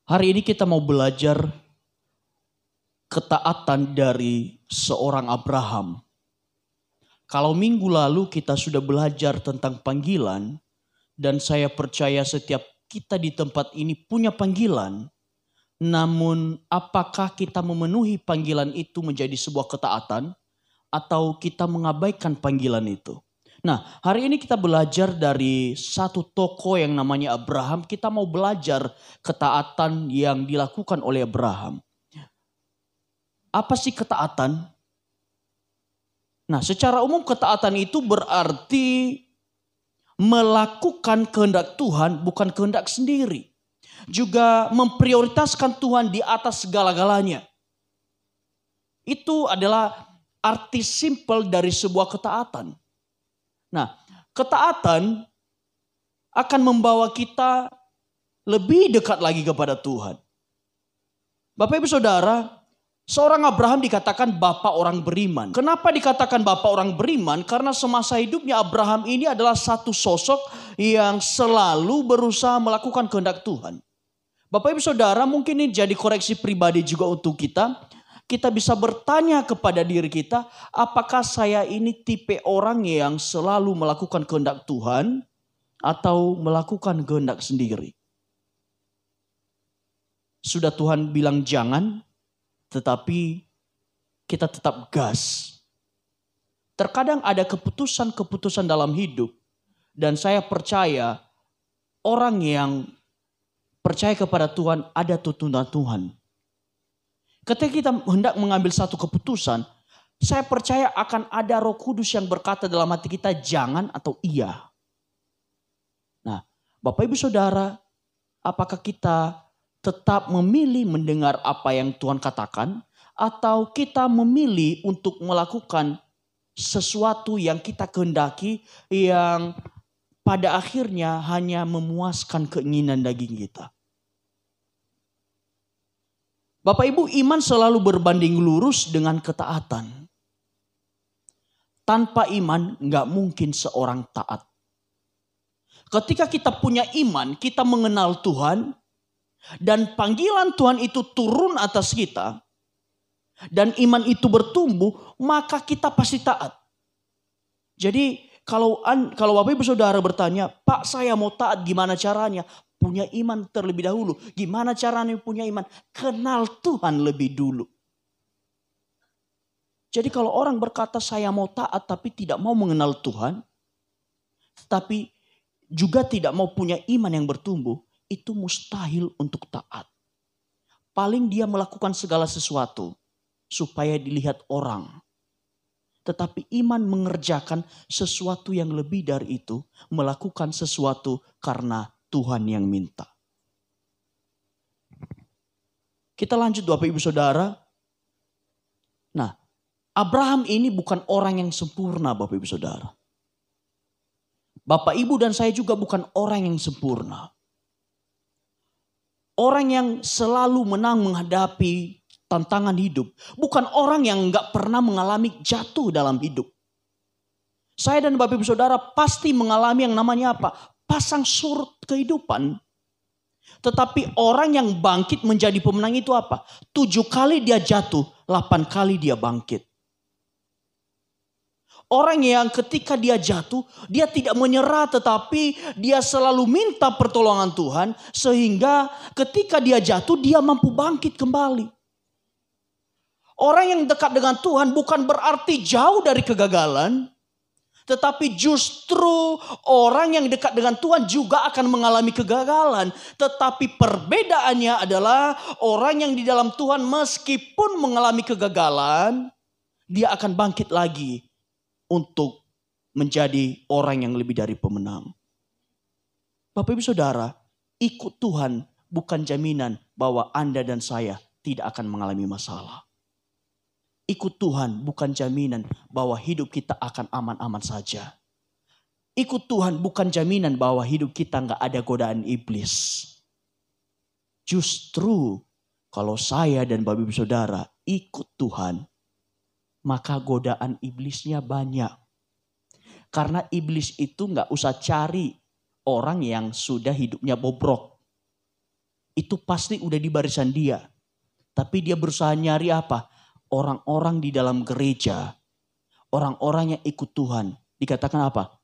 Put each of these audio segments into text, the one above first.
Hari ini kita mau belajar ketaatan dari seorang Abraham. Kalau minggu lalu kita sudah belajar tentang panggilan, dan saya percaya setiap kita di tempat ini punya panggilan, namun apakah kita memenuhi panggilan itu menjadi sebuah ketaatan, atau kita mengabaikan panggilan itu? Nah, hari ini kita belajar dari satu tokoh yang namanya Abraham. Kita mau belajar ketaatan yang dilakukan oleh Abraham. Apa sih ketaatan? Nah, secara umum ketaatan itu berarti melakukan kehendak Tuhan, bukan kehendak sendiri. Juga memprioritaskan Tuhan di atas segala-galanya. Itu adalah arti simpel dari sebuah ketaatan. Nah, ketaatan akan membawa kita lebih dekat lagi kepada Tuhan. Bapak Ibu Saudara, seorang Abraham dikatakan bapak orang beriman. Kenapa dikatakan bapak orang beriman? Karena semasa hidupnya Abraham ini adalah satu sosok yang selalu berusaha melakukan kehendak Tuhan. Bapak Ibu Saudara, mungkin ini jadi koreksi pribadi juga untuk kita. Kita bisa bertanya kepada diri kita, apakah saya ini tipe orang yang selalu melakukan kehendak Tuhan atau melakukan kehendak sendiri? Sudah Tuhan bilang jangan, tetapi kita tetap gas. Terkadang ada keputusan-keputusan dalam hidup, dan saya percaya orang yang percaya kepada Tuhan ada tuntunan Tuhan. Ketika kita hendak mengambil satu keputusan, saya percaya akan ada Roh Kudus yang berkata dalam hati kita jangan atau iya. Nah, Bapak Ibu Saudara, apakah kita tetap memilih mendengar apa yang Tuhan katakan, atau kita memilih untuk melakukan sesuatu yang kita kehendaki yang pada akhirnya hanya memuaskan keinginan daging kita? Bapak Ibu, iman selalu berbanding lurus dengan ketaatan. Tanpa iman gak mungkin seorang taat. Ketika kita punya iman, kita mengenal Tuhan, dan panggilan Tuhan itu turun atas kita, dan iman itu bertumbuh, maka kita pasti taat. Jadi kalau Bapak Ibu Saudara bertanya, Pak saya mau taat gimana caranya? Punya iman terlebih dahulu. Gimana caranya punya iman? Kenal Tuhan lebih dulu. Jadi kalau orang berkata saya mau taat tapi tidak mau mengenal Tuhan, tapi juga tidak mau punya iman yang bertumbuh, itu mustahil untuk taat. Paling dia melakukan segala sesuatu supaya dilihat orang. Tetapi iman mengerjakan sesuatu yang lebih dari itu, melakukan sesuatu karena Tuhan yang minta. Kita lanjut Bapak Ibu Saudara. Nah, Abraham ini bukan orang yang sempurna Bapak Ibu Saudara. Bapak Ibu dan saya juga bukan orang yang sempurna. Orang yang selalu menang menghadapi tantangan hidup. Bukan orang yang gak pernah mengalami jatuh dalam hidup. Saya dan Bapak Ibu Saudara pasti mengalami yang namanya apa? Pasang surut kehidupan. Tetapi orang yang bangkit menjadi pemenang itu apa? 7 kali dia jatuh, 8 kali dia bangkit. Orang yang ketika dia jatuh, dia tidak menyerah tetapi dia selalu minta pertolongan Tuhan. Sehingga ketika dia jatuh, dia mampu bangkit kembali. Orang yang dekat dengan Tuhan bukan berarti jauh dari kegagalan. Tetapi justru orang yang dekat dengan Tuhan juga akan mengalami kegagalan. Tetapi perbedaannya adalah orang yang di dalam Tuhan meskipun mengalami kegagalan, dia akan bangkit lagi untuk menjadi orang yang lebih dari pemenang. Bapak Ibu Saudara, ikut Tuhan bukan jaminan bahwa Anda dan saya tidak akan mengalami masalah. Ikut Tuhan bukan jaminan bahwa hidup kita akan aman-aman saja. Ikut Tuhan bukan jaminan bahwa hidup kita gak ada godaan iblis. Justru kalau saya dan Bapak Ibu Saudara ikut Tuhan, maka godaan iblisnya banyak. Karena iblis itu gak usah cari orang yang sudah hidupnya bobrok. itu pasti udah di barisan dia. Tapi dia berusaha nyari apa? Orang-orang di dalam gereja. Orang-orang yang ikut Tuhan. Dikatakan apa?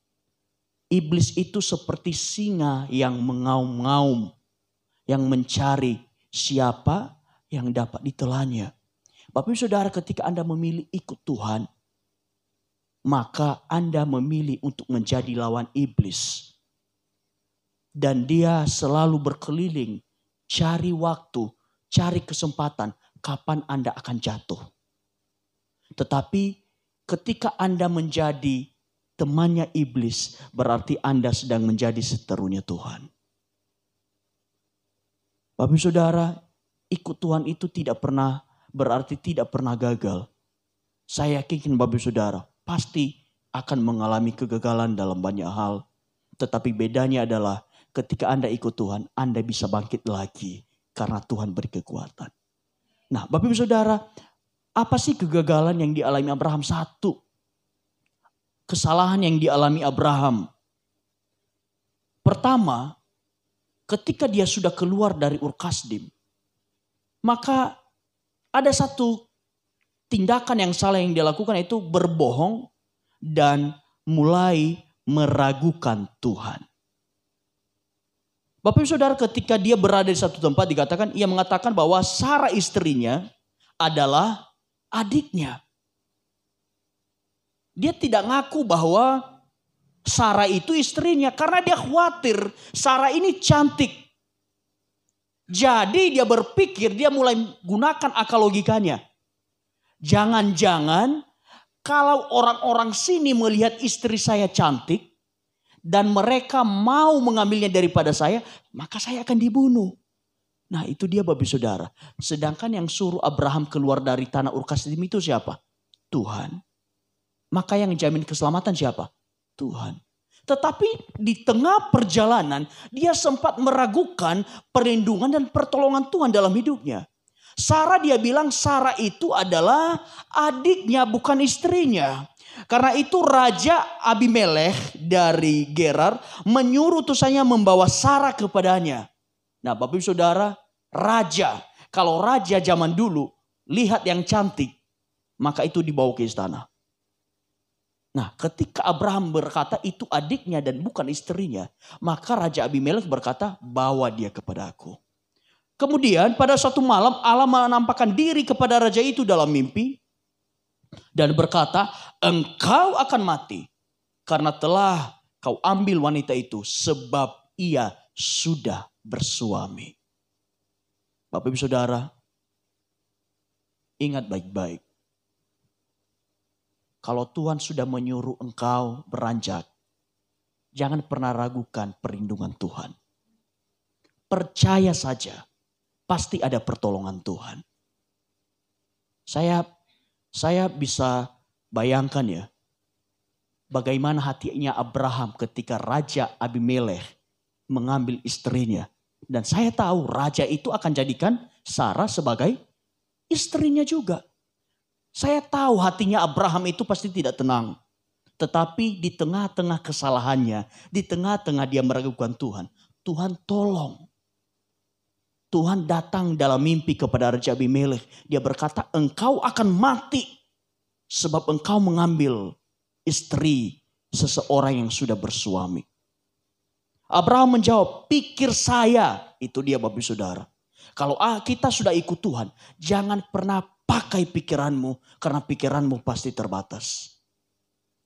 Iblis itu seperti singa yang mengaum-ngaum. Yang mencari siapa yang dapat ditelannya. Bapak Ibu Saudara, ketika Anda memilih ikut Tuhan, maka Anda memilih untuk menjadi lawan iblis. Dan dia selalu berkeliling, cari waktu, cari kesempatan kapan Anda akan jatuh. Tetapi ketika Anda menjadi temannya iblis, berarti Anda sedang menjadi seterunya Tuhan. Bapak Ibu Saudara, ikut Tuhan itu tidak pernah berarti tidak pernah gagal. Saya yakin Bapak Ibu Saudara pasti akan mengalami kegagalan dalam banyak hal. Tetapi bedanya adalah ketika Anda ikut Tuhan, Anda bisa bangkit lagi karena Tuhan beri kekuatan. Nah, Bapak Ibu Saudara, apa sih kegagalan yang dialami Abraham? Satu, kesalahan yang dialami Abraham. Pertama, ketika dia sudah keluar dari Ur Kasdim, maka ada satu tindakan yang salah yang dia lakukan, yaitu berbohong dan mulai meragukan Tuhan. Bapak Ibu Saudara, ketika dia berada di satu tempat dikatakan, ia mengatakan bahwa Sarah istrinya adalah adiknya. Dia tidak ngaku bahwa Sarah itu istrinya karena dia khawatir Sarah ini cantik. Jadi dia berpikir, dia mulai gunakan akal logikanya. Jangan-jangan kalau orang-orang sini melihat istri saya cantik dan mereka mau mengambilnya daripada saya, maka saya akan dibunuh. Nah, itu dia Bapak Saudara. Sedangkan yang suruh Abraham keluar dari tanah Ur Kasdim itu siapa? Tuhan. Maka yang jamin keselamatan siapa? Tuhan. Tetapi di tengah perjalanan dia sempat meragukan perlindungan dan pertolongan Tuhan dalam hidupnya. Sarah, dia bilang Sarah itu adalah adiknya, bukan istrinya. Karena itu Raja Abimelekh dari Gerar menyuruh utusannya membawa Sarah kepadanya. Nah, Bapak Ibu Saudara, raja, kalau raja zaman dulu lihat yang cantik, maka itu dibawa ke istana. Nah, ketika Abraham berkata itu adiknya dan bukan istrinya, maka Raja Abimelekh berkata, bawa dia kepada aku. Kemudian pada suatu malam Allah menampakkan diri kepada raja itu dalam mimpi dan berkata, engkau akan mati karena telah kau ambil wanita itu sebab ia sudah bersuami. Bapak Ibu Saudara, ingat baik-baik. Kalau Tuhan sudah menyuruh engkau beranjak, jangan pernah ragukan perlindungan Tuhan. Percaya saja, pasti ada pertolongan Tuhan. Saya bisa bayangkan ya, bagaimana hatinya Abraham ketika Raja Abimelekh mengambil istrinya. Dan saya tahu raja itu akan jadikan Sarah sebagai istrinya juga. Saya tahu hatinya Abraham itu pasti tidak tenang. Tetapi di tengah-tengah kesalahannya, di tengah-tengah dia meragukan Tuhan, Tuhan tolong. Tuhan datang dalam mimpi kepada Raja Abimelekh. Dia berkata, engkau akan mati sebab engkau mengambil istri seseorang yang sudah bersuami. Abraham menjawab, pikir saya. Itu dia Bapak Saudara. Kalau kita sudah ikut Tuhan, jangan pernah pakai pikiranmu, karena pikiranmu pasti terbatas.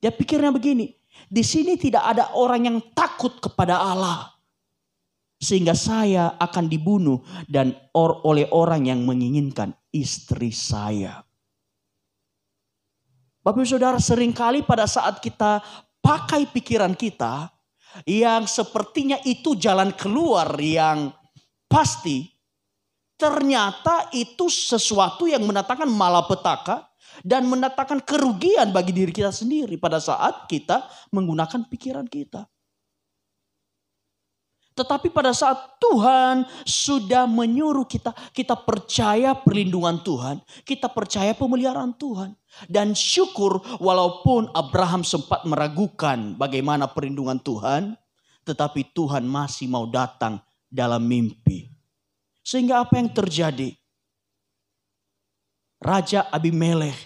Dia pikirnya begini, di sini tidak ada orang yang takut kepada Allah, sehingga saya akan dibunuh dan oleh orang yang menginginkan istri saya. Bapak Saudara, seringkali pada saat kita pakai pikiran kita, yang sepertinya itu jalan keluar yang pasti, ternyata itu sesuatu yang mendatangkan malapetaka dan mendatangkan kerugian bagi diri kita sendiri pada saat kita menggunakan pikiran kita. Tetapi pada saat Tuhan sudah menyuruh kita, kita percaya perlindungan Tuhan, kita percaya pemeliharaan Tuhan. Dan syukur walaupun Abraham sempat meragukan bagaimana perlindungan Tuhan, tetapi Tuhan masih mau datang dalam mimpi. Sehingga apa yang terjadi? Raja Abimelekh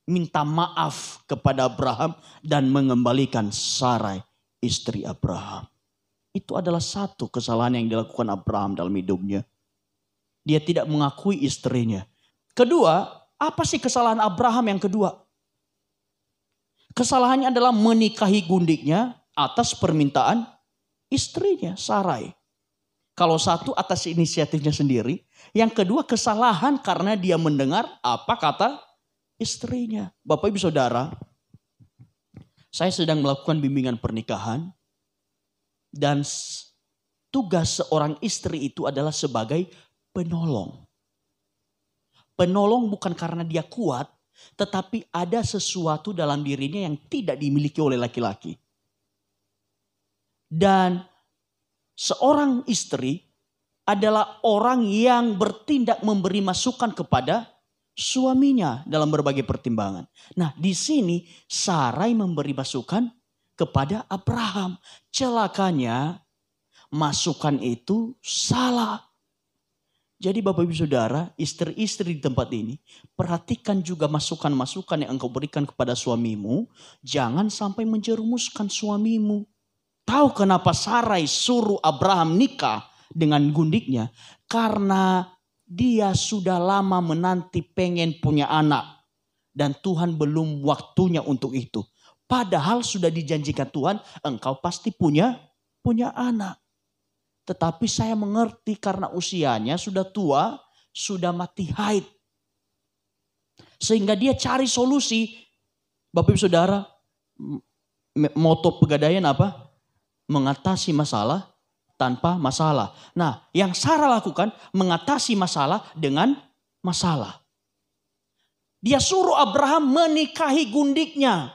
minta maaf kepada Abraham dan mengembalikan Sarai, istri Abraham. Itu adalah satu kesalahan yang dilakukan Abraham dalam hidupnya. Dia tidak mengakui istrinya. Kedua, apa sih kesalahan Abraham yang kedua? Kesalahannya adalah menikahi gundiknya atas permintaan istrinya, Sarai. Kalau satu atas inisiatifnya sendiri. Yang kedua kesalahan karena dia mendengar apa kata istrinya. Bapak Ibu Saudara, saya sedang melakukan bimbingan pernikahan. Dan tugas seorang istri itu adalah sebagai penolong. Penolong bukan karena dia kuat, tetapi ada sesuatu dalam dirinya yang tidak dimiliki oleh laki-laki. Dan seorang istri adalah orang yang bertindak memberi masukan kepada suaminya dalam berbagai pertimbangan. Nah, di sini Sarai memberi masukan kepada Abraham. Celakanya masukan itu salah. Jadi Bapak Ibu Saudara, istri-istri di tempat ini, perhatikan juga masukan-masukan yang engkau berikan kepada suamimu. Jangan sampai menjerumuskan suamimu. Tahu kenapa Sarai suruh Abraham nikah dengan gundiknya? Karena dia sudah lama menanti pengen punya anak. Dan Tuhan belum waktunya untuk itu. Padahal sudah dijanjikan Tuhan, engkau pasti punya anak. Tetapi saya mengerti karena usianya sudah tua, sudah mati haid. Sehingga dia cari solusi. Bapak Ibu Saudara, moto Pegadaian apa? Mengatasi masalah tanpa masalah. Nah, yang Sarah lakukan mengatasi masalah dengan masalah. Dia suruh Abraham menikahi gundiknya.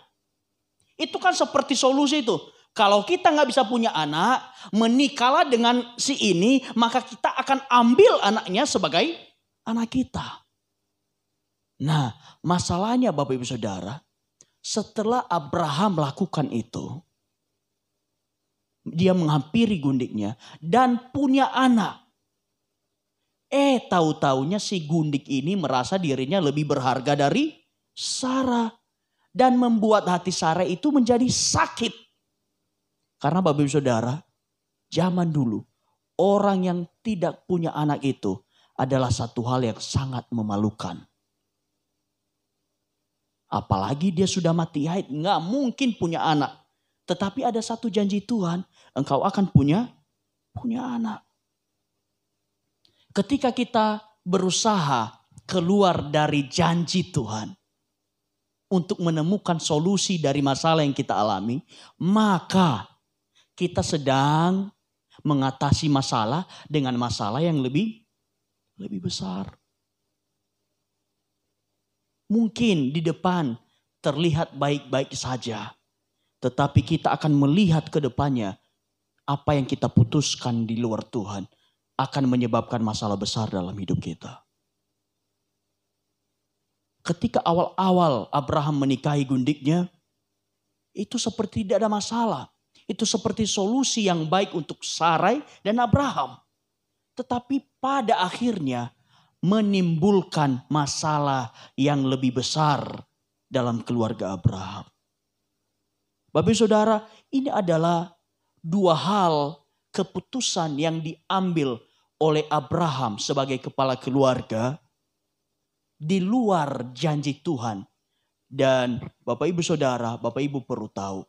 Itu kan seperti solusi itu. Kalau kita nggak bisa punya anak, menikahlah dengan si ini, maka kita akan ambil anaknya sebagai anak kita. Nah, masalahnya Bapak Ibu Saudara, setelah Abraham lakukan itu, dia menghampiri gundiknya dan punya anak. Tahu-taunya si gundik ini merasa dirinya lebih berharga dari Sarah. Dan membuat hati Sarah itu menjadi sakit. Karena Bapak Ibu Saudara, zaman dulu orang yang tidak punya anak itu adalah satu hal yang sangat memalukan. Apalagi dia sudah mati haid, nggak mungkin punya anak. Tetapi ada satu janji Tuhan, engkau akan punya anak. Ketika kita berusaha keluar dari janji Tuhan untuk menemukan solusi dari masalah yang kita alami, maka kita sedang mengatasi masalah dengan masalah yang lebih besar. Mungkin di depan terlihat baik-baik saja. Tetapi kita akan melihat ke depannya apa yang kita putuskan di luar Tuhan akan menyebabkan masalah besar dalam hidup kita. Ketika awal-awal Abraham menikahi gundiknya, itu seperti tidak ada masalah. Itu seperti solusi yang baik untuk Sarai dan Abraham. Tetapi pada akhirnya menimbulkan masalah yang lebih besar dalam keluarga Abraham. Bapak Saudara, ini adalah dua hal keputusan yang diambil oleh Abraham sebagai kepala keluarga di luar janji Tuhan. Dan Bapak Ibu Saudara, Bapak Ibu perlu tahu,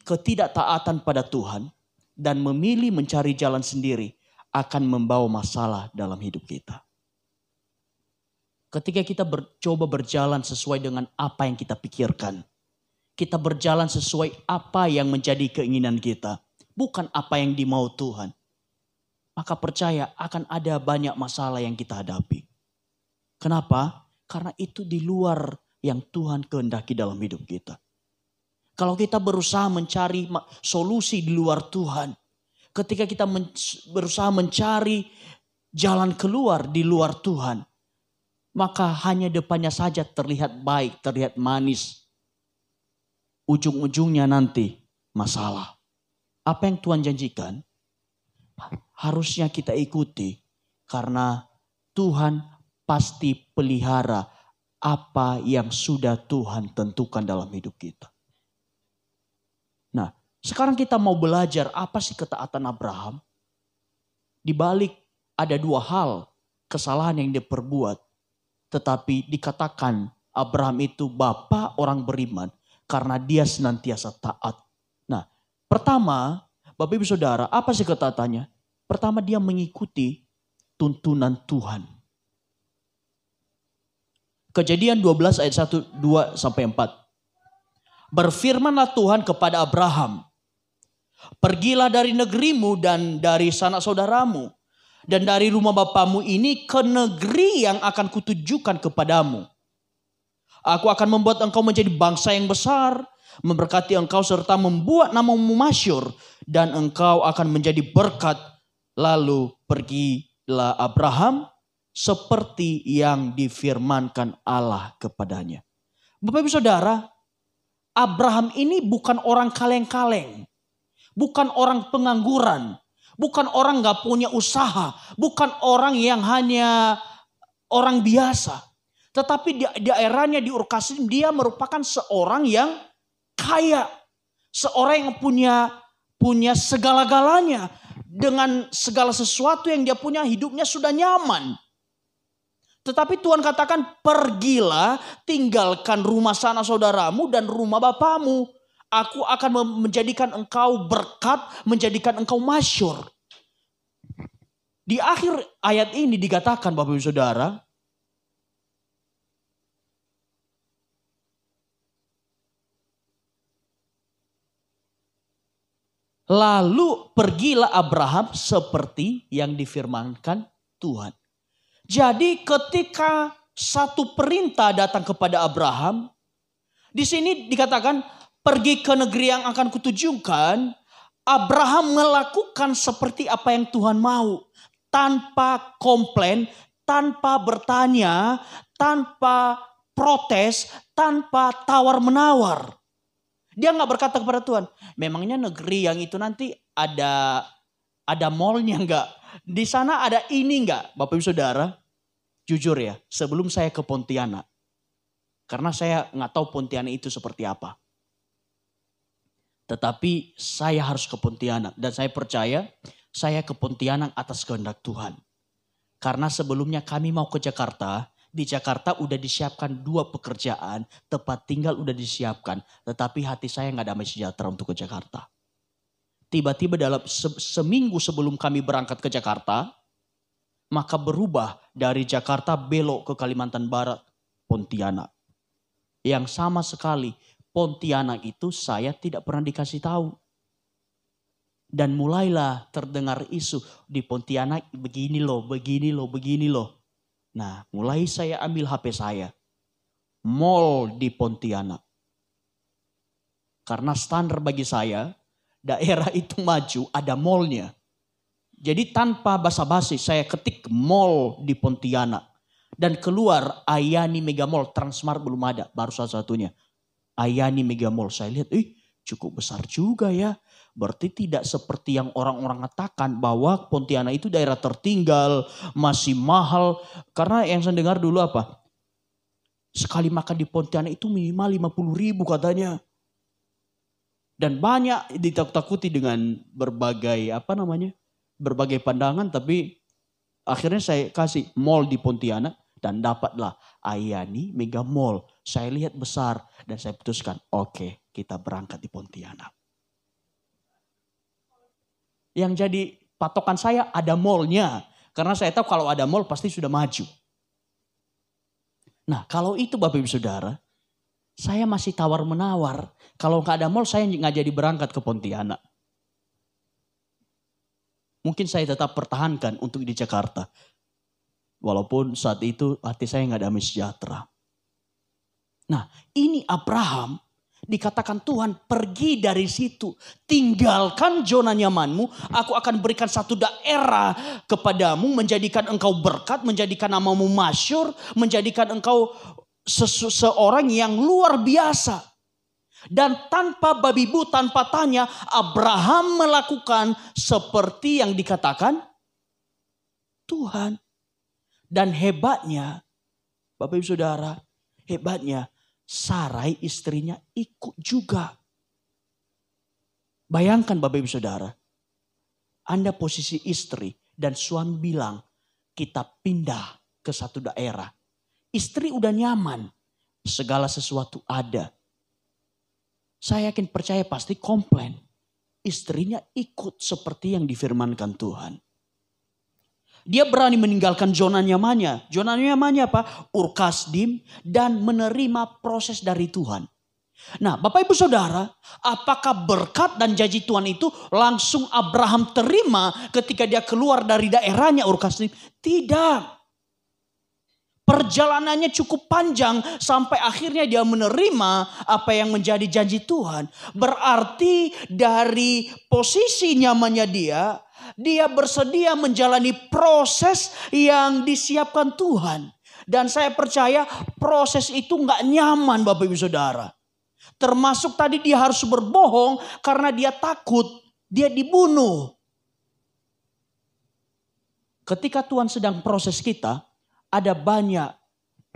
ketidaktaatan pada Tuhan dan memilih mencari jalan sendiri akan membawa masalah dalam hidup kita. Ketika kita coba berjalan sesuai dengan apa yang kita pikirkan, kita berjalan sesuai apa yang menjadi keinginan kita, bukan apa yang dimau Tuhan, maka percaya akan ada banyak masalah yang kita hadapi. Kenapa? Karena itu di luar yang Tuhan kehendaki dalam hidup kita. Kalau kita berusaha mencari solusi di luar Tuhan, ketika kita berusaha mencari jalan keluar di luar Tuhan, maka hanya depannya saja terlihat baik, terlihat manis. Ujung-ujungnya nanti masalah. Apa yang Tuhan janjikan? harusnya kita ikuti. Karena Tuhan pasti pelihara apa yang sudah Tuhan tentukan dalam hidup kita. Nah, sekarang kita mau belajar apa sih ketaatan Abraham. Di balik ada dua hal kesalahan yang dia perbuat. Tetapi dikatakan Abraham itu bapa orang beriman karena dia senantiasa taat. Nah, pertama, Bapak Ibu Saudara, apa sih ketaatannya? Pertama, dia mengikuti tuntunan Tuhan. Kejadian 12 ayat 1, 2 sampai 4. Berfirmanlah Tuhan kepada Abraham, pergilah dari negerimu dan dari sanak saudaramu dan dari rumah bapamu ini ke negeri yang akan kutunjukkan kepadamu. Aku akan membuat engkau menjadi bangsa yang besar, memberkati engkau serta membuat namamu masyhur, dan engkau akan menjadi berkat. Lalu pergilah Abraham seperti yang difirmankan Allah kepadanya. Bapak Ibu Saudara, Abraham ini bukan orang kaleng-kaleng, bukan orang pengangguran, bukan orang gak punya usaha, bukan orang yang hanya orang biasa. Tetapi di daerahnya di Ur Kasdim dia merupakan seorang yang kaya. Seorang yang punya segala-galanya. Dengan segala sesuatu yang dia punya, hidupnya sudah nyaman. Tetapi Tuhan katakan, pergilah, tinggalkan rumah sanak saudaramu dan rumah bapamu. Aku akan menjadikan engkau berkat, menjadikan engkau masyhur. Di akhir ayat ini dikatakan Bapak Ibu Saudara, lalu pergilah Abraham seperti yang difirmankan Tuhan. Jadi ketika satu perintah datang kepada Abraham, di sini dikatakan pergi ke negeri yang akan kutunjukkan. Abraham melakukan seperti apa yang Tuhan mau, tanpa komplain, tanpa bertanya, tanpa protes, tanpa tawar menawar. Dia nggak berkata kepada Tuhan, memangnya negeri yang itu nanti ada mallnya nggak? Di sana ada ini nggak? Bapak Ibu Saudara, jujur ya, sebelum saya ke Pontianak, karena saya nggak tahu Pontianak itu seperti apa. Tetapi saya harus ke Pontianak dan saya percaya saya ke Pontianak atas kehendak Tuhan. Karena sebelumnya kami mau ke Jakarta. Di Jakarta udah disiapkan 2 pekerjaan, tempat tinggal udah disiapkan. Tetapi hati saya gak damai sejahtera untuk ke Jakarta. Tiba-tiba dalam seminggu sebelum kami berangkat ke Jakarta, maka berubah dari Jakarta belok ke Kalimantan Barat, Pontianak. Yang sama sekali Pontianak itu saya tidak pernah dikasih tahu. Dan mulailah terdengar isu di Pontianak begini loh, begini loh, begini loh. Nah, mulai saya ambil HP saya. Mall di Pontianak. Karena standar bagi saya, daerah itu maju ada mallnya. Jadi tanpa basa-basi saya ketik mall di Pontianak. Dan keluar Ayani Mega Mall, Transmart belum ada, baru satu-satunya. Ayani Mega Mall, saya lihat, cukup besar juga ya. Berarti tidak seperti yang orang-orang katakan bahwa Pontianak itu daerah tertinggal, masih mahal. Karena yang saya dengar dulu apa? Sekali makan di Pontianak itu minimal 50.000 katanya. Dan banyak ditakut-takuti dengan berbagai berbagai pandangan. Tapi akhirnya saya kasih mall di Pontianak dan dapatlah Ayani Mega Mall. Saya lihat besar dan saya putuskan, oke, kita berangkat di Pontianak. Yang jadi patokan saya ada mallnya. Karena saya tahu kalau ada mall pasti sudah maju. Nah kalau itu Bapak Ibu Saudara, saya masih tawar menawar. Kalau nggak ada mall saya nggak jadi berangkat ke Pontianak. Mungkin saya tetap pertahankan untuk di Jakarta. Walaupun saat itu hati saya nggak damai sejahtera. Nah ini Abraham. Dikatakan Tuhan pergi dari situ. Tinggalkan zona nyamanmu. Aku akan berikan satu daerah kepadamu. Menjadikan engkau berkat. Menjadikan namamu masyhur. Menjadikan engkau seorang yang luar biasa. Dan tanpa babi bu, tanpa tanya, Abraham melakukan seperti yang dikatakan Tuhan. Dan hebatnya, Bapak Ibu Saudara, hebatnya Sarai istrinya ikut juga. Bayangkan Bapak Ibu Saudara, Anda posisi istri dan suami bilang, kita pindah ke satu daerah. Istri udah nyaman, segala sesuatu ada. Saya yakin percaya pasti komplain. Istrinya ikut seperti yang difirmankan Tuhan. Dia berani meninggalkan zona nyamannya. Zona nyamannya apa? Ur Kasdim, dan menerima proses dari Tuhan. Nah, Bapak Ibu Saudara, apakah berkat dan janji Tuhan itu langsung Abraham terima ketika dia keluar dari daerahnya Ur Kasdim? Tidak. Perjalanannya cukup panjang sampai akhirnya dia menerima apa yang menjadi janji Tuhan. Berarti dari posisi nyamannya dia bersedia menjalani proses yang disiapkan Tuhan. Dan saya percaya proses itu gak nyaman Bapak Ibu Saudara. Termasuk tadi dia harus berbohong karena dia takut dia dibunuh. Ketika Tuhan sedang proses kita, ada banyak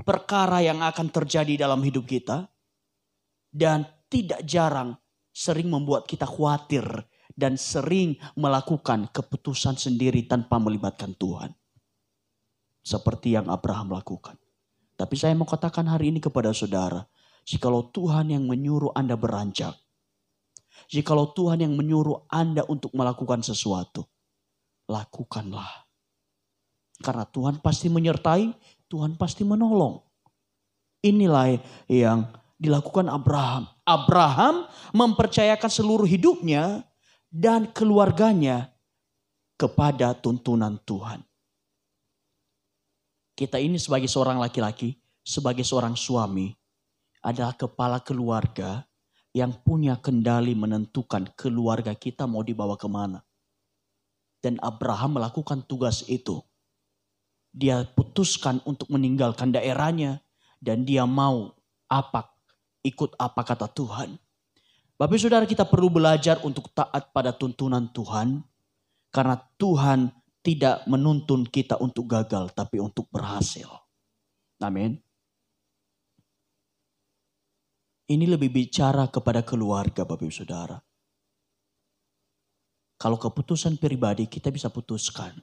perkara yang akan terjadi dalam hidup kita. Dan tidak jarang sering membuat kita khawatir. Dan sering melakukan keputusan sendiri tanpa melibatkan Tuhan. Seperti yang Abraham lakukan. Tapi saya mau katakan hari ini kepada saudara. Jikalau Tuhan yang menyuruh Anda beranjak. Jikalau Tuhan yang menyuruh Anda untuk melakukan sesuatu. Lakukanlah. Karena Tuhan pasti menyertai, Tuhan pasti menolong. Inilah yang dilakukan Abraham. Abraham mempercayakan seluruh hidupnya dan keluarganya kepada tuntunan Tuhan. Kita ini sebagai seorang laki-laki, sebagai seorang suami, adalah kepala keluarga yang punya kendali menentukan keluarga kita mau dibawa kemana. Dan Abraham melakukan tugas itu. Dia putuskan untuk meninggalkan daerahnya dan dia mau ikut apa kata Tuhan. Bapak Saudara, kita perlu belajar untuk taat pada tuntunan Tuhan karena Tuhan tidak menuntun kita untuk gagal tapi untuk berhasil. Amin. Ini lebih bicara kepada keluarga Bapak Ibu Saudara. Kalau keputusan pribadi kita bisa putuskan.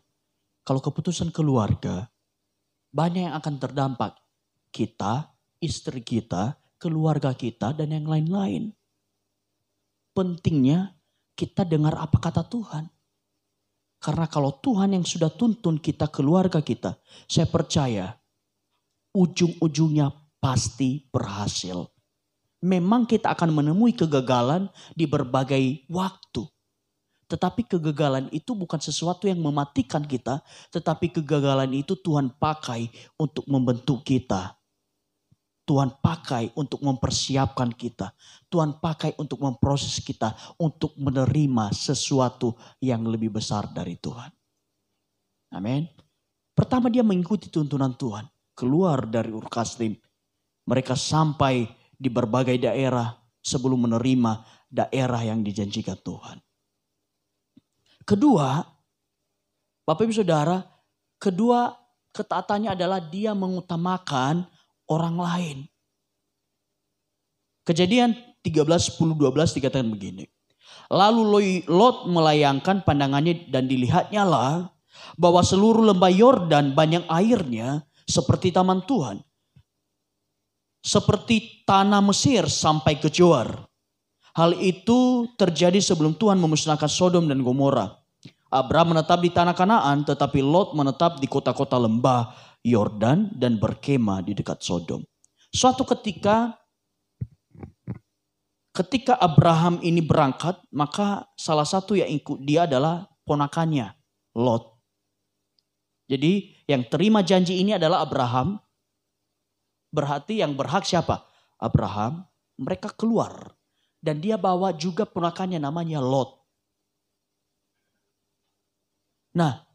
Kalau keputusan keluarga, banyak yang akan terdampak. Kita, istri kita, keluarga kita, dan yang lain-lain. Pentingnya kita dengar apa kata Tuhan. Karena kalau Tuhan yang sudah tuntun kita, keluarga kita, saya percaya ujung-ujungnya pasti berhasil. Memang kita akan menemui kegagalan di berbagai waktu. Tetapi kegagalan itu bukan sesuatu yang mematikan kita. Tetapi kegagalan itu Tuhan pakai untuk membentuk kita. Tuhan pakai untuk mempersiapkan kita. Tuhan pakai untuk memproses kita. Untuk menerima sesuatu yang lebih besar dari Tuhan. Amin. Pertama dia mengikuti tuntunan Tuhan. Keluar dari Ur Kasdim. Mereka sampai di berbagai daerah sebelum menerima daerah yang dijanjikan Tuhan. Kedua, Bapak Ibu Saudara, kedua ketaatannya adalah dia mengutamakan orang lain. Kejadian 13:10-12 dikatakan begini. Lalu Lot melayangkan pandangannya dan dilihatnya lah bahwa seluruh lembah Yordan banyak airnya seperti taman Tuhan. Seperti tanah Mesir sampai ke Zoar. Hal itu terjadi sebelum Tuhan memusnahkan Sodom dan Gomora. Abraham menetap di tanah Kanaan, tetapi Lot menetap di kota-kota lembah Yordan dan berkemah di dekat Sodom. Suatu ketika Abraham ini berangkat, maka salah satu yang ikut dia adalah ponakannya, Lot. Jadi yang terima janji ini adalah Abraham. Berarti yang berhak siapa? Abraham. Mereka keluar. Dan dia bawa juga ponakannya namanya Lot. Nah,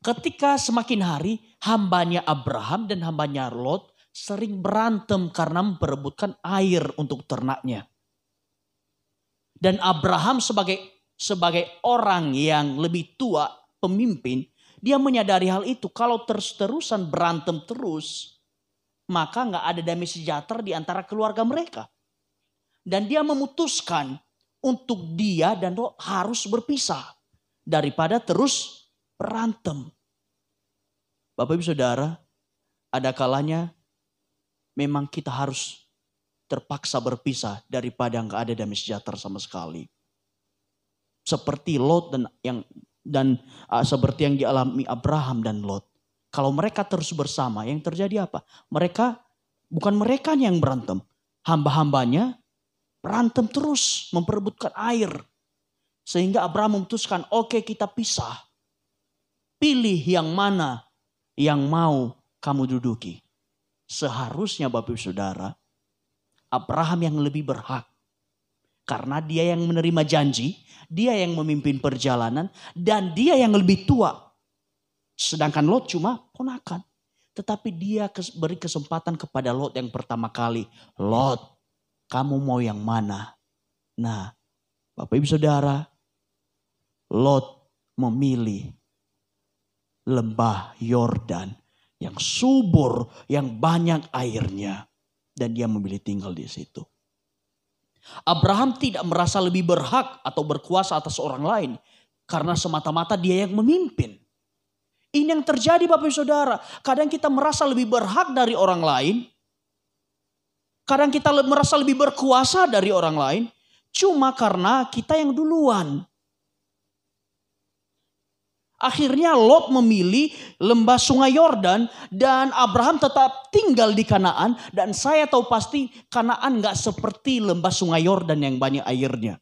ketika semakin hari hambanya Abraham dan hambanya Lot sering berantem karena memperebutkan air untuk ternaknya. Dan Abraham sebagai orang yang lebih tua, pemimpin, dia menyadari hal itu. Kalau terus-terusan berantem terus, maka nggak ada damai sejahtera di antara keluarga mereka. Dan dia memutuskan untuk dia dan Lot harus berpisah daripada terus berantem. Bapak Ibu Saudara, ada kalanya memang kita harus terpaksa berpisah daripada nggak ada damai sejahtera sama sekali. Seperti Lot seperti yang dialami Abraham dan Lot. Kalau mereka terus bersama, yang terjadi apa? Bukan mereka yang berantem, hamba-hambanya berantem terus memperebutkan air. Sehingga Abraham memutuskan, oke, kita pisah. Pilih yang mana yang mau kamu duduki. Seharusnya Bapak Ibu Saudara, Abraham yang lebih berhak. Karena dia yang menerima janji, dia yang memimpin perjalanan, dan dia yang lebih tua. Sedangkan Lot cuma ponakan. Tetapi dia beri kesempatan kepada Lot yang pertama kali. Lot, kamu mau yang mana? Nah, Bapak Ibu Saudara, Lot memilih lembah Yordan yang subur, yang banyak airnya. Dan dia memilih tinggal di situ. Abraham tidak merasa lebih berhak atau berkuasa atas orang lain. Karena semata-mata dia yang memimpin. Ini yang terjadi Bapak Ibu Saudara. Kadang kita merasa lebih berhak dari orang lain. Kadang kita merasa lebih berkuasa dari orang lain. Cuma karena kita yang duluan. Akhirnya Lot memilih lembah sungai Yordan dan Abraham tetap tinggal di Kanaan. Dan saya tahu pasti Kanaan gak seperti lembah sungai Yordan yang banyak airnya.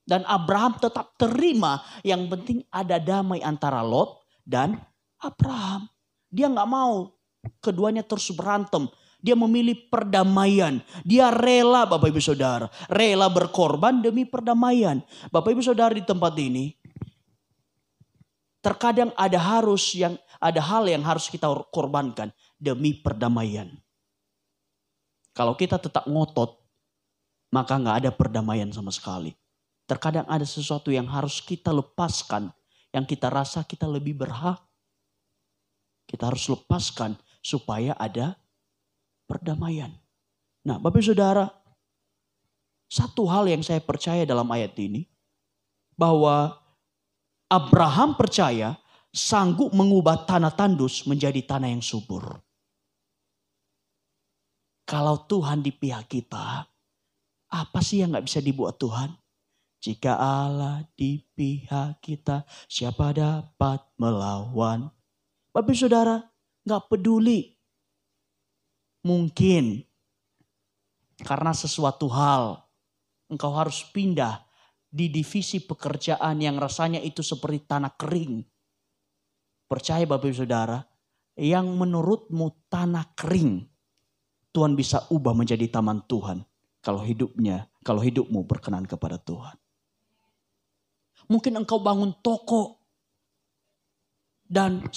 Dan Abraham tetap terima, yang penting ada damai antara Lot dan Abraham. Dia gak mau keduanya terus berantem. Dia memilih perdamaian. Dia rela Bapak Ibu Saudara. Rela berkorban demi perdamaian. Bapak Ibu Saudara di tempat ini. Terkadang ada hal yang harus kita korbankan demi perdamaian. Kalau kita tetap ngotot, maka nggak ada perdamaian sama sekali. Terkadang ada sesuatu yang harus kita lepaskan, yang kita rasa kita lebih berhak. Kita harus lepaskan supaya ada perdamaian. Nah, Bapak Ibu Saudara, satu hal yang saya percaya dalam ayat ini, bahwa Abraham percaya sanggup mengubah tanah tandus menjadi tanah yang subur. Kalau Tuhan di pihak kita, apa sih yang gak bisa dibuat Tuhan? Jika Allah di pihak kita, siapa dapat melawan? Bapak Ibu Saudara, gak peduli. Mungkin karena sesuatu hal, engkau harus pindah di divisi pekerjaan yang rasanya itu seperti tanah kering. Percaya Bapak Ibu Saudara, yang menurutmu tanah kering, Tuhan bisa ubah menjadi taman Tuhan. Kalau hidupmu berkenan kepada Tuhan. Mungkin engkau bangun toko. Dan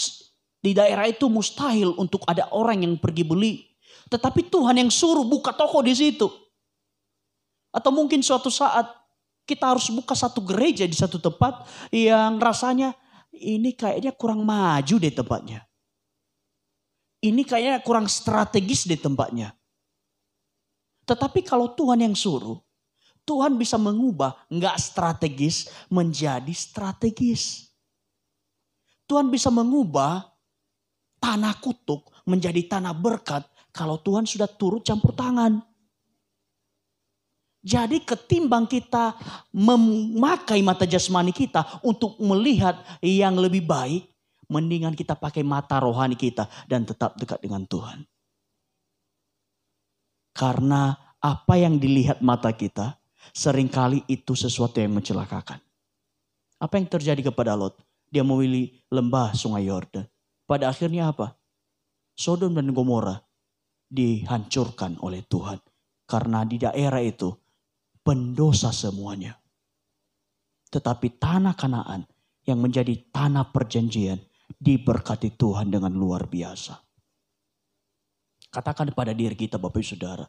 di daerah itu mustahil untuk ada orang yang pergi beli. Tetapi Tuhan yang suruh buka toko di situ. Atau mungkin suatu saat kita harus buka satu gereja di satu tempat yang rasanya ini kayaknya kurang maju deh tempatnya. Ini kayaknya kurang strategis deh tempatnya. Tetapi kalau Tuhan yang suruh, Tuhan bisa mengubah nggak strategis menjadi strategis. Tuhan bisa mengubah tanah kutuk menjadi tanah berkat kalau Tuhan sudah turut campur tangan. Jadi ketimbang kita memakai mata jasmani kita untuk melihat yang lebih baik, mendingan kita pakai mata rohani kita dan tetap dekat dengan Tuhan. Karena apa yang dilihat mata kita, seringkali itu sesuatu yang mencelakakan. Apa yang terjadi kepada Lot? Dia memilih lembah sungai Yordan. Pada akhirnya apa? Sodom dan Gomora dihancurkan oleh Tuhan. Karena di daerah itu pendosa semuanya. Tetapi tanah Kanaan yang menjadi tanah perjanjian diberkati Tuhan dengan luar biasa. Katakan pada diri kita Bapak Ibu Saudara.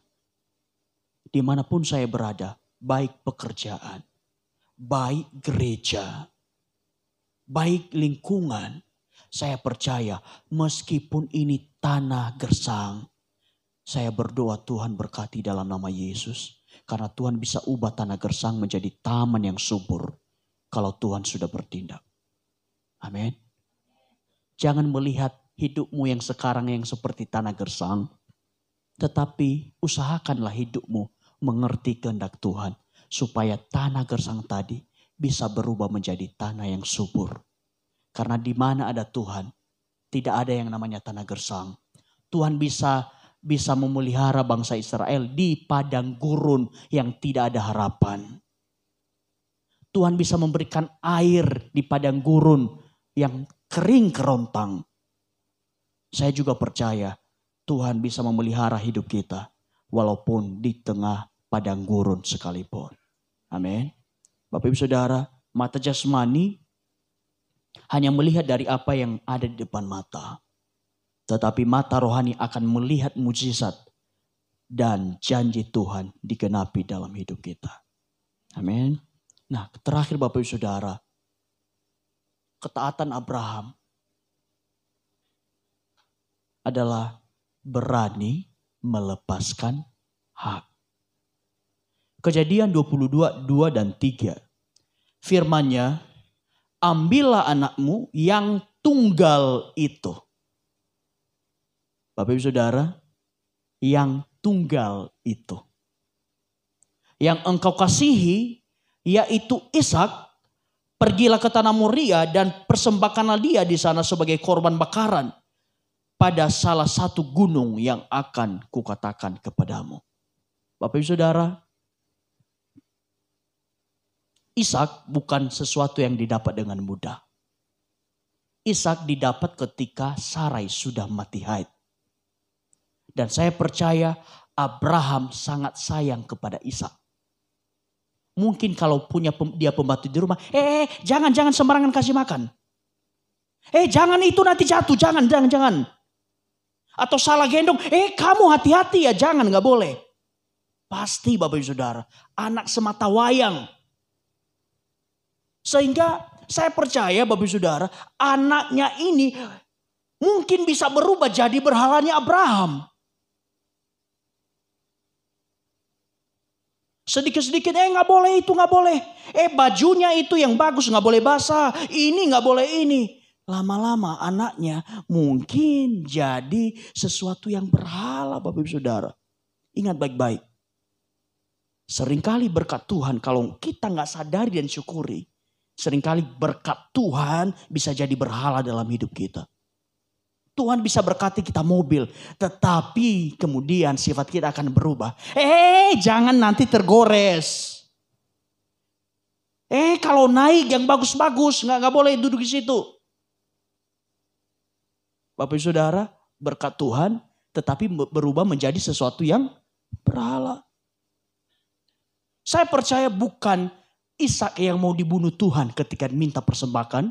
Dimanapun saya berada, baik pekerjaan, baik gereja, baik lingkungan. Saya percaya meskipun ini tanah gersang, saya berdoa Tuhan berkati dalam nama Yesus. Karena Tuhan bisa ubah tanah gersang menjadi taman yang subur kalau Tuhan sudah bertindak. Amin. Jangan melihat hidupmu yang sekarang yang seperti tanah gersang. Tetapi usahakanlah hidupmu mengerti kehendak Tuhan. Supaya tanah gersang tadi bisa berubah menjadi tanah yang subur. Karena di mana ada Tuhan, tidak ada yang namanya tanah gersang. Tuhan bisa memelihara bangsa Israel di padang gurun yang tidak ada harapan. Tuhan bisa memberikan air di padang gurun yang kering kerontang. Saya juga percaya Tuhan bisa memelihara hidup kita walaupun di tengah padang gurun sekalipun. Amin. Bapak Ibu Saudara, mata jasmani hanya melihat dari apa yang ada di depan mata. Tetapi mata rohani akan melihat mujizat dan janji Tuhan digenapi dalam hidup kita. Amin. Nah, terakhir Bapak Ibu Saudara, ketaatan Abraham adalah berani melepaskan hak. Kejadian 22, 2 dan 3. Firman-Nya, ambillah anakmu yang tunggal itu. Bapak Ibu Saudara, yang tunggal itu. Yang engkau kasihi, yaitu Ishak, pergilah ke tanah Moria dan persembahkanlah dia di sana sebagai korban bakaran pada salah satu gunung yang akan kukatakan kepadamu. Bapak Ibu Saudara, Ishak bukan sesuatu yang didapat dengan mudah. Ishak didapat ketika Sarai sudah mati haid. Dan saya percaya Abraham sangat sayang kepada Ishak. Mungkin kalau punya dia pembantu di rumah, jangan sembarangan kasih makan. Jangan itu nanti jatuh, jangan. Atau salah gendong, kamu hati-hati ya, jangan, gak boleh. Pasti Bapak Ibu Saudara, anak semata wayang. Sehingga saya percaya Bapak Ibu Saudara, anaknya ini mungkin bisa berubah jadi berhalanya Abraham. Sedikit-sedikit, gak boleh itu, gak boleh. Bajunya itu yang bagus gak boleh basah, ini gak boleh ini. Lama-lama anaknya mungkin jadi sesuatu yang berhala Bapak Ibu Saudara. Ingat baik-baik. Seringkali berkat Tuhan kalau kita gak sadari dan syukuri. Seringkali berkat Tuhan bisa jadi berhala dalam hidup kita. Tuhan bisa berkati kita mobil. Tetapi kemudian sifat kita akan berubah. Jangan nanti tergores. Kalau naik yang bagus-bagus. Gak boleh duduk di situ. Bapak Ibu Saudara, berkat Tuhan tetapi berubah menjadi sesuatu yang berhala. Saya percaya bukan Ishak yang mau dibunuh Tuhan ketika minta persembahan.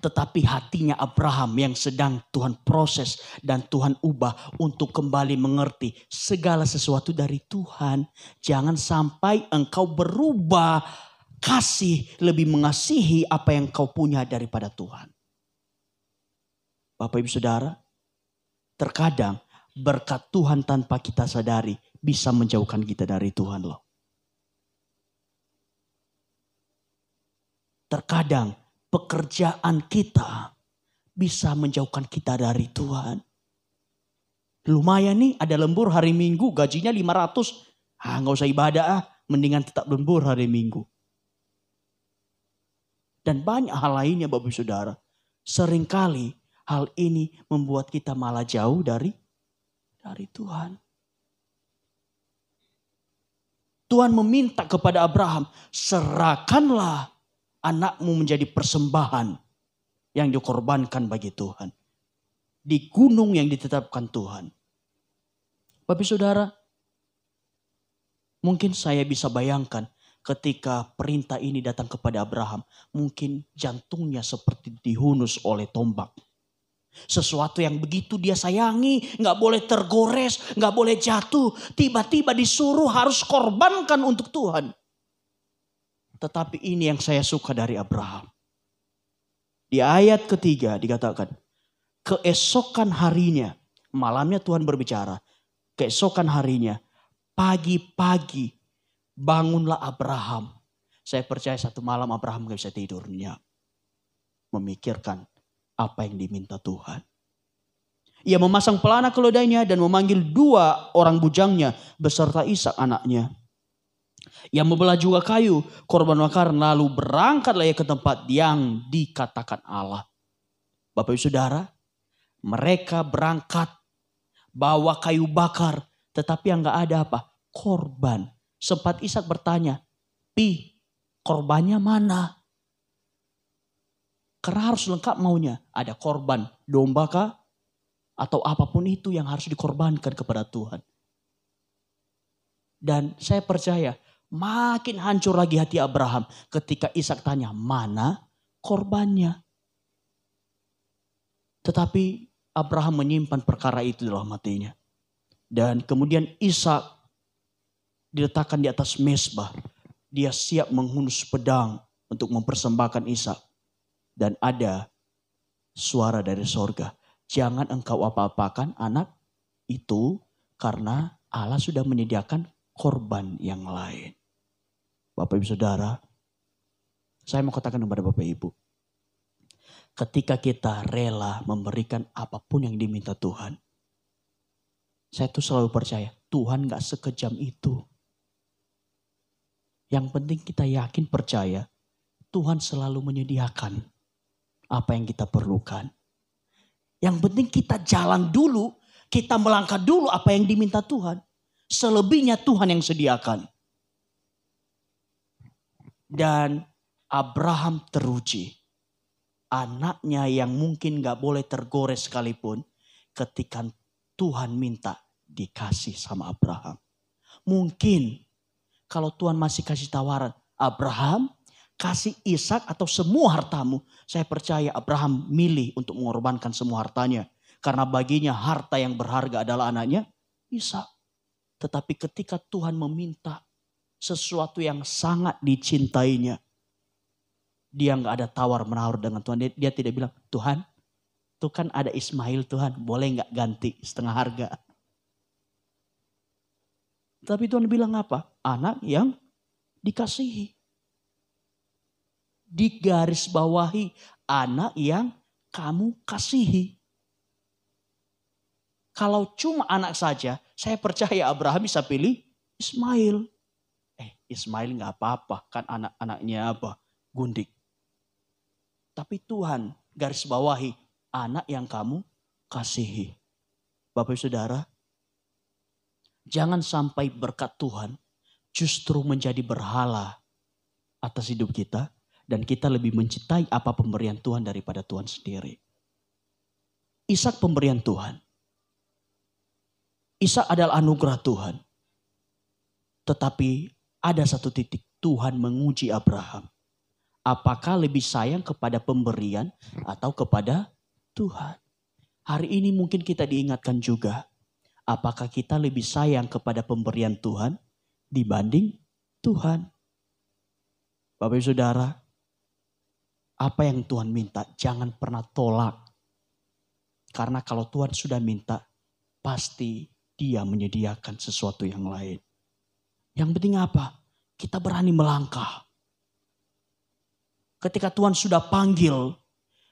Tetapi hatinya Abraham yang sedang Tuhan proses dan Tuhan ubah untuk kembali mengerti segala sesuatu dari Tuhan. Jangan sampai engkau berubah kasih lebih mengasihi apa yang kau punya daripada Tuhan. Bapak Ibu Saudara, terkadang berkat Tuhan tanpa kita sadari bisa menjauhkan kita dari Tuhan loh. Terkadang pekerjaan kita bisa menjauhkan kita dari Tuhan. Lumayan nih ada lembur hari Minggu gajinya 500. Gak usah ibadah mendingan tetap lembur hari Minggu. Dan banyak hal lainnya Bapak Ibu Saudara. Seringkali hal ini membuat kita malah jauh dari Tuhan. Tuhan meminta kepada Abraham, serahkanlah anakmu menjadi persembahan yang dikorbankan bagi Tuhan. Di gunung yang ditetapkan Tuhan. Bapak Saudara, mungkin saya bisa bayangkan ketika perintah ini datang kepada Abraham. Mungkin jantungnya seperti dihunus oleh tombak. Sesuatu yang begitu dia sayangi, gak boleh tergores, gak boleh jatuh. Tiba-tiba disuruh harus korbankan untuk Tuhan. Tetapi ini yang saya suka dari Abraham. Di ayat ketiga dikatakan, keesokan harinya, malamnya Tuhan berbicara. Keesokan harinya, pagi-pagi bangunlah Abraham. Saya percaya satu malam Abraham gak bisa tidurnya. Memikirkan apa yang diminta Tuhan. Ia memasang pelana keledainya dan memanggil 2 orang bujangnya beserta Ishak anaknya. Ia membelah juga kayu korban bakar, lalu berangkatlah ia ke tempat yang dikatakan Allah. Bapak Ibu Saudara, mereka berangkat bawa kayu bakar, tetapi yang gak ada apa? Korban. Sempat Ishak bertanya, "Pi, korbannya mana?" Karena harus lengkap maunya. Ada korban domba kah? Atau apapun itu yang harus dikorbankan kepada Tuhan. Dan saya percaya makin hancur lagi hati Abraham ketika Ishak tanya, mana korbannya? Tetapi Abraham menyimpan perkara itu dalam hatinya. Dan kemudian Ishak diletakkan di atas mezbah. Dia siap menghunus pedang untuk mempersembahkan Ishak. Dan ada suara dari sorga. Jangan engkau apa-apakan anak itu, karena Allah sudah menyediakan korban yang lain. Bapak Ibu Saudara, saya mau katakan kepada Bapak Ibu. Ketika kita rela memberikan apapun yang diminta Tuhan. Saya tuh selalu percaya Tuhan gak sekejam itu. Yang penting kita yakin percaya Tuhan selalu menyediakan apa yang kita perlukan. Yang penting kita jalan dulu, kita melangkah dulu apa yang diminta Tuhan. Selebihnya Tuhan yang sediakan. Dan Abraham teruji. Anaknya yang mungkin gak boleh tergores sekalipun, ketika Tuhan minta dikasih sama Abraham. Mungkin kalau Tuhan masih kasih tawaran, Abraham kasih Ishak atau semua hartamu. Saya percaya Abraham milih untuk mengorbankan semua hartanya. Karena baginya harta yang berharga adalah anaknya Ishak. Tetapi ketika Tuhan meminta sesuatu yang sangat dicintainya. Dia gak ada tawar-menawar dengan Tuhan. Dia tidak bilang, Tuhan, tuh kan ada Ismail Tuhan, boleh gak ganti setengah harga. Tapi Tuhan bilang apa? Anak yang dikasihi. Digaris bawahi, anak yang kamu kasihi. Kalau cuma anak saja, saya percaya Abraham bisa pilih Ismail. Ismail gak apa-apa, kan anak-anaknya apa? Gundik. Tapi Tuhan garis bawahi, anak yang kamu kasihi. Bapak Ibu Saudara, jangan sampai berkat Tuhan justru menjadi berhala atas hidup kita. Dan kita lebih mencintai apa pemberian Tuhan daripada Tuhan sendiri. Ishak pemberian Tuhan. Ishak adalah anugerah Tuhan. Tetapi ada satu titik Tuhan menguji Abraham. Apakah lebih sayang kepada pemberian atau kepada Tuhan? Hari ini mungkin kita diingatkan juga. Apakah kita lebih sayang kepada pemberian Tuhan dibanding Tuhan? Bapak Ibu Saudara, apa yang Tuhan minta jangan pernah tolak. Karena kalau Tuhan sudah minta, pasti Dia menyediakan sesuatu yang lain. Yang penting apa? Kita berani melangkah. Ketika Tuhan sudah panggil,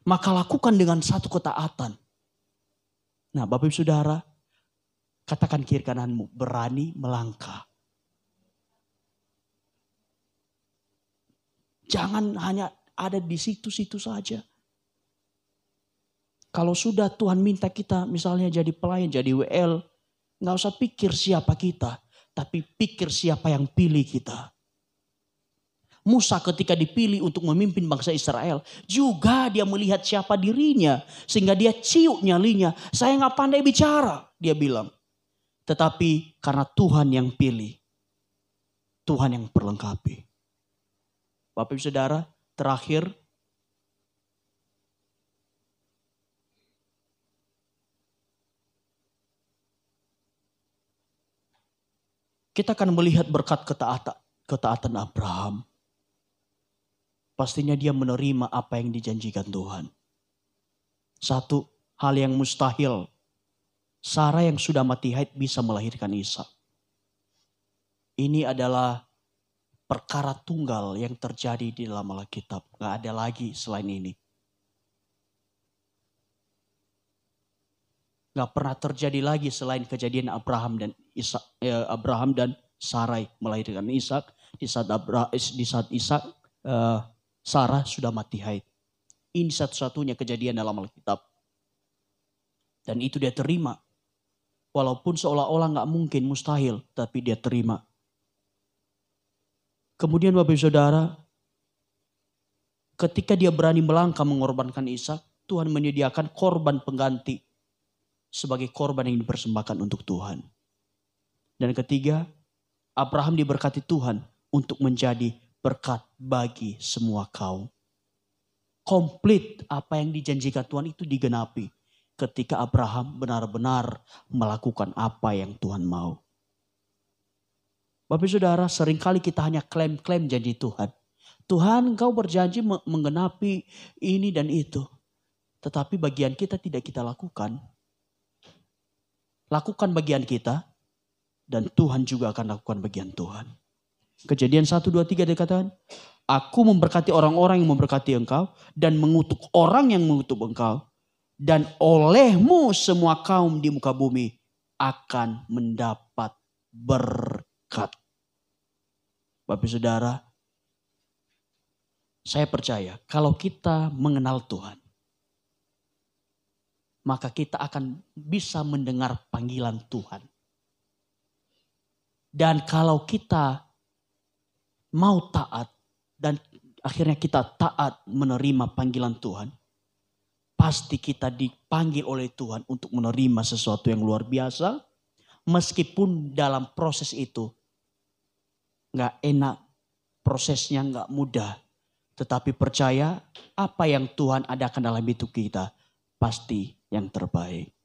maka lakukan dengan satu ketaatan. Nah, Bapak Ibu Saudara, katakan kiri kananmu, berani melangkah. Jangan hanya ada di situ-situ saja. Kalau sudah Tuhan minta kita misalnya jadi pelayan, jadi WL. Gak usah pikir siapa kita. Tapi pikir siapa yang pilih kita. Musa ketika dipilih untuk memimpin bangsa Israel. Juga dia melihat siapa dirinya. Sehingga dia ciut nyalinya. Saya gak pandai bicara, dia bilang. Tetapi karena Tuhan yang pilih. Tuhan yang perlengkapi. Bapak Ibu Saudara, terakhir, kita akan melihat berkat ketaatan Abraham. Pastinya dia menerima apa yang dijanjikan Tuhan. Satu hal yang mustahil. Sarah yang sudah mati haid bisa melahirkan Ishak. Ini adalah perkara tunggal yang terjadi di dalam Alkitab. Gak ada lagi selain ini. Gak pernah terjadi lagi selain kejadian Abraham dan Sarai melahirkan Ishak. Di saat Sarah sudah mati haid. Ini satu-satunya kejadian dalam Alkitab. Dan itu dia terima. Walaupun seolah-olah gak mungkin, mustahil. Tapi dia terima. Kemudian Bapak Ibu Saudara, ketika dia berani melangkah mengorbankan Ishak, Tuhan menyediakan korban pengganti sebagai korban yang dipersembahkan untuk Tuhan. Dan ketiga, Abraham diberkati Tuhan untuk menjadi berkat bagi semua kaum. Komplit apa yang dijanjikan Tuhan itu digenapi ketika Abraham benar-benar melakukan apa yang Tuhan mau. Bapak Saudara, seringkali kita hanya klaim-klaim janji Tuhan. Tuhan, Engkau berjanji menggenapi ini dan itu. Tetapi bagian kita tidak kita lakukan. Lakukan bagian kita dan Tuhan juga akan lakukan bagian Tuhan. Kejadian 1, 2, 3 dikatakan, Aku memberkati orang-orang yang memberkati engkau dan mengutuk orang yang mengutuk engkau. Dan olehmu semua kaum di muka bumi akan mendapat berkat. Bapak Saudara, saya percaya kalau kita mengenal Tuhan, maka kita akan bisa mendengar panggilan Tuhan. Dan kalau kita mau taat dan akhirnya kita taat menerima panggilan Tuhan, pasti kita dipanggil oleh Tuhan untuk menerima sesuatu yang luar biasa. Meskipun dalam proses itu gak enak, prosesnya gak mudah. Tetapi percaya apa yang Tuhan adakan dalam hidup kita pasti yang terbaik.